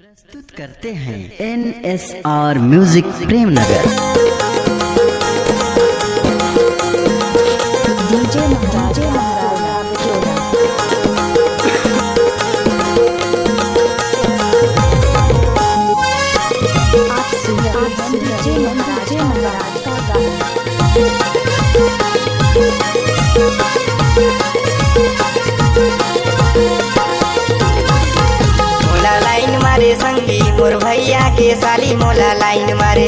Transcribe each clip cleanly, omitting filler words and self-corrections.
प्रस्तुत करते हैं NSR म्यूजिक प्रेमनगर। डीजे महाराज आप सुन डीजे महाराज का मोला लाइन मारे संगी मोर भैया के साली मोला लाइन मारे,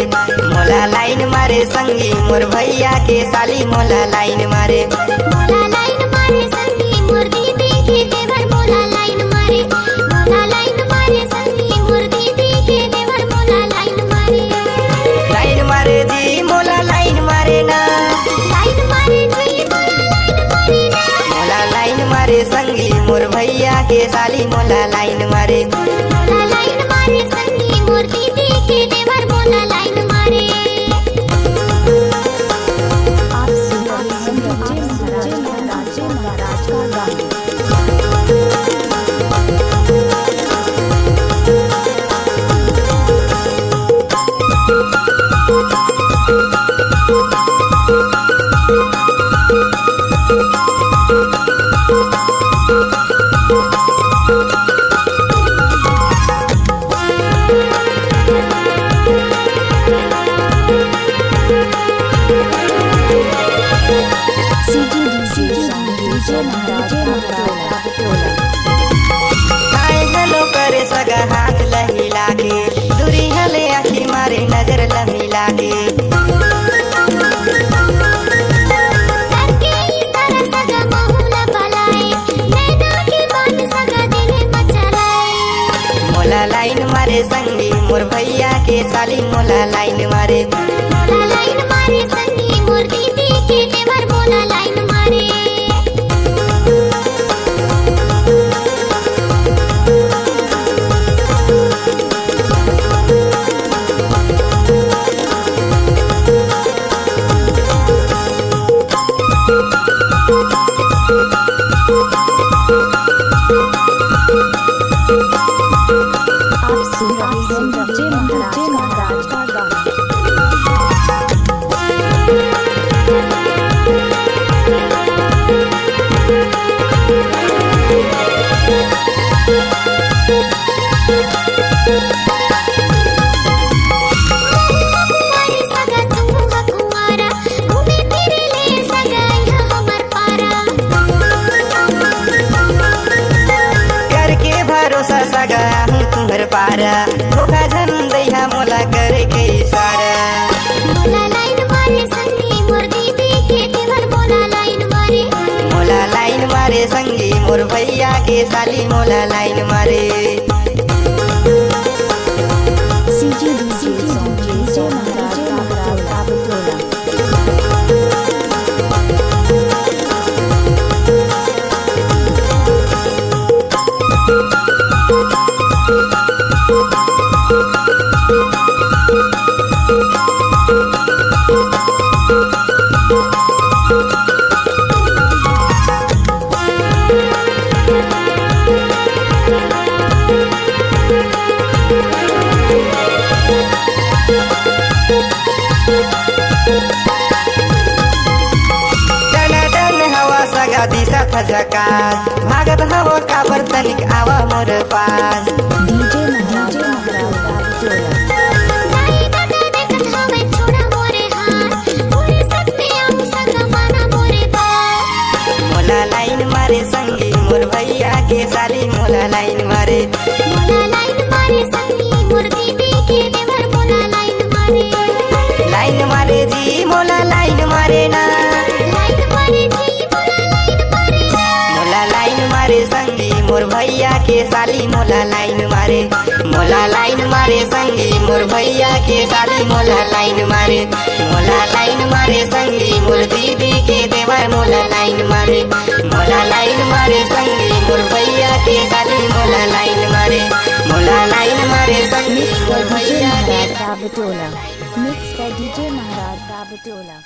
मोला लाइन मारे संगी मोर भैया के साली मोला लाइन मारे, मोला लाइन मारे संगी मोर दीदी के देवर मोला लाइन मारे, मोला लाइन मारे संगी मोर दीदी के देवर मोला लाइन मारे, लाइन मारे जी मोला लाइन मारे ना, लाइन मारे जी मोला लाइन मारे ना, मोला लाइन मारे संगी मोर भैया के साली मोला लाइन मारे, मोला लाइन मारे संगी मोर दीदी के देवर मोला लाइन मारे। आप सुन डीजे महाराज का गाना। डीजे महाराज का टोला। हाय हेलो करे सगा हाथ लहिला के, दूरी हले आखी मारे नजर लमिला के, करके इशारा सगा बहुला पलाए, नैना के बात सगा दिल मचलाए, मोला लाइन मारे संगी मोर भैया के साली मोला लाइन मारे, मोला लाइन मारे संगी मोर दीदी के देवर मोला लाइन मारे। आप सुन डीजे महाराज का गाना। कुंवारी सगा तू कुंवारा, घूमे फिरे ले सगा यहाँ हमर पारा, करके भरोसा सगा हूँ तुम्हर पारा, धोखा झन दैहा मोला करे के इशारा, मोला लाइन मारे संगी मोर दीदी के देवर मोला लाइन मारे, मोला लाइन मारे संगी मोर भैया के साली मोला लाइन मारे, डीजे महाराज का टोला। टन टन हवा सगा दिशा था झकास, भागत हवा काबर तनिक आवा मोर पास, डीजे महाराज का टोला। दाई दादा देखत हवे छोड़ा मोरे हाथ, पूरे सकते हम सगा माना मोरे बात, मोला लाइन मारे संगी मोर भैया के साली मोला लाइन मारे, मोला लाइन मारे संगी मोर दीदी के देवर मोला लाइन मारे, लाइन मारे जी मोला लाइन मारे ना, लाइन मारे जी मोला लाइन मारे ना, मोला लाइन मारे संगी मोर भैया के साली मोला लाइन मारे, मोला लाइन मारे संगी मोर भैया के साली मोला लाइन मारे, मोला लाइन मारे संगी मोर दीदी के देवर मोला लाइन मारे, मोला लाइन मारे संगी मोर भैया के साली मोला लाइन मारे, मोला लाइन मारे संगी मोर भैया के टोला। मिक्स बाय डीजे महाराज का टोला।